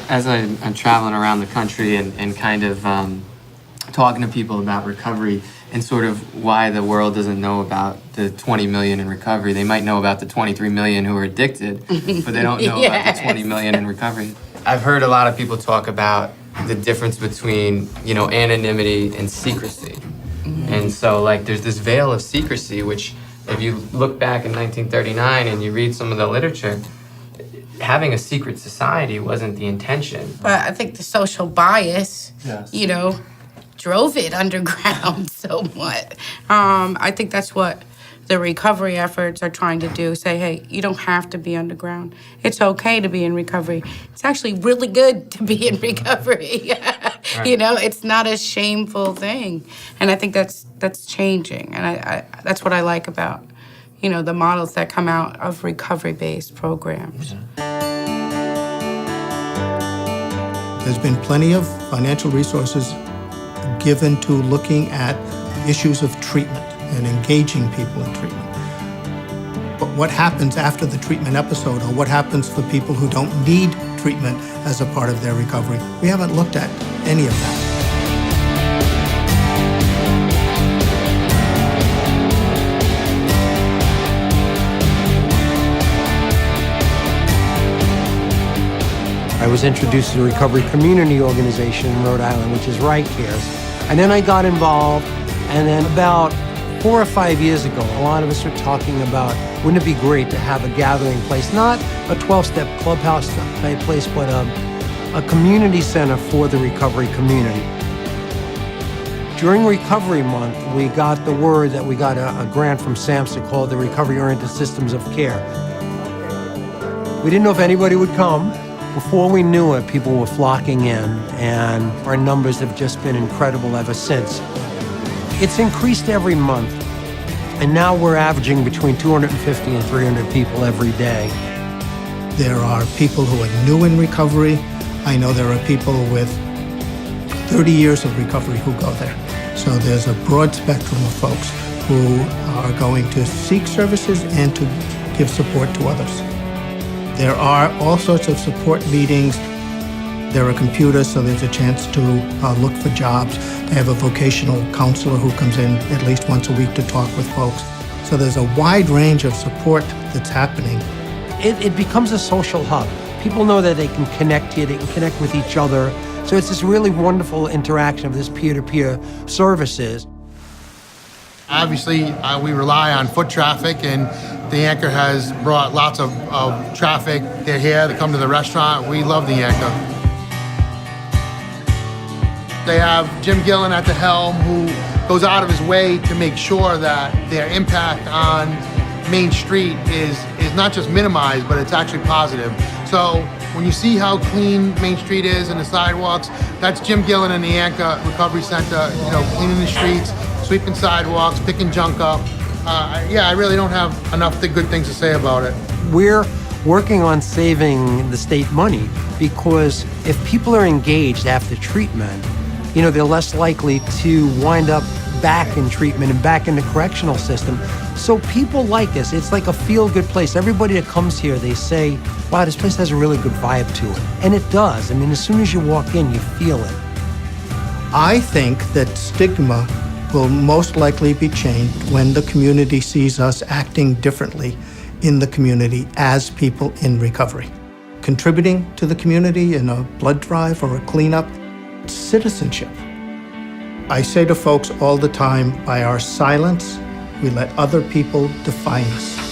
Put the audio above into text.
as I'm traveling around the country and kind of talking to people about recovery and sort of why the world doesn't know about the 20 million in recovery. They might know about the 23 million who are addicted, but they don't know about the 20 million in recovery. I've heard a lot of people talk about the difference between, anonymity and secrecy. And so, there's this veil of secrecy, which if you look back in 1939 and you read some of the literature, having a secret society wasn't the intention. But I think the social bias, Yes. Drove it underground somewhat. I think that's what the recovery efforts are trying to do. Say, hey, you don't have to be underground. It's okay to be in recovery. It's actually really good to be in recovery. Right. It's not a shameful thing. And I think that's changing. And I that's what I like about, the models that come out of recovery-based programs. There's been plenty of financial resources given to looking at issues of treatment and engaging people in treatment. But what happens after the treatment episode, or what happens for people who don't need treatment as a part of their recovery? We haven't looked at any of that. I was introduced to the Recovery Community Organization in Rhode Island, which is Right Cares. And then I got involved, and then about 4 or 5 years ago, a lot of us were talking about, wouldn't it be great to have a gathering place, not a 12-step clubhouse type place, but a community center for the recovery community. During Recovery Month, we got the word that we got a grant from SAMHSA called the Recovery-Oriented Systems of Care. We didn't know if anybody would come. Before we knew it, people were flocking in, and our numbers have just been incredible ever since. It's increased every month, and now we're averaging between 250 and 300 people every day. There are people who are new in recovery. I know there are people with 30 years of recovery who go there. So there's a broad spectrum of folks who are going to seek services and to give support to others. There are all sorts of support meetings. There are computers, so there's a chance to look for jobs. They have a vocational counselor who comes in at least once a week to talk with folks. So there's a wide range of support that's happening. It becomes a social hub. People know that they can connect here, they can connect with each other. So it's this really wonderful interaction of this peer-to-peer services. Obviously, we rely on foot traffic, and the Anchor has brought lots of traffic. They're here, they come to the restaurant. We love the Anchor. They have Jim Gillen at the helm, who goes out of his way to make sure that their impact on Main Street is not just minimized, but it's actually positive. So when you see how clean Main Street is and the sidewalks, that's Jim Gillen and the Anchor Recovery Center, cleaning the streets, sweeping sidewalks, picking junk up. I really don't have enough good things to say about it. We're working on saving the state money because if people are engaged after treatment, they're less likely to wind up back in treatment and back in the correctional system. So people like us. It's like a feel-good place. Everybody that comes here, they say, wow, this place has a really good vibe to it. And it does. As soon as you walk in, you feel it. I think that stigma will most likely be changed when the community sees us acting differently in the community as people in recovery. Contributing to the community in a blood drive or a cleanup, citizenship. I say to folks all the time, by our silence, we let other people define us.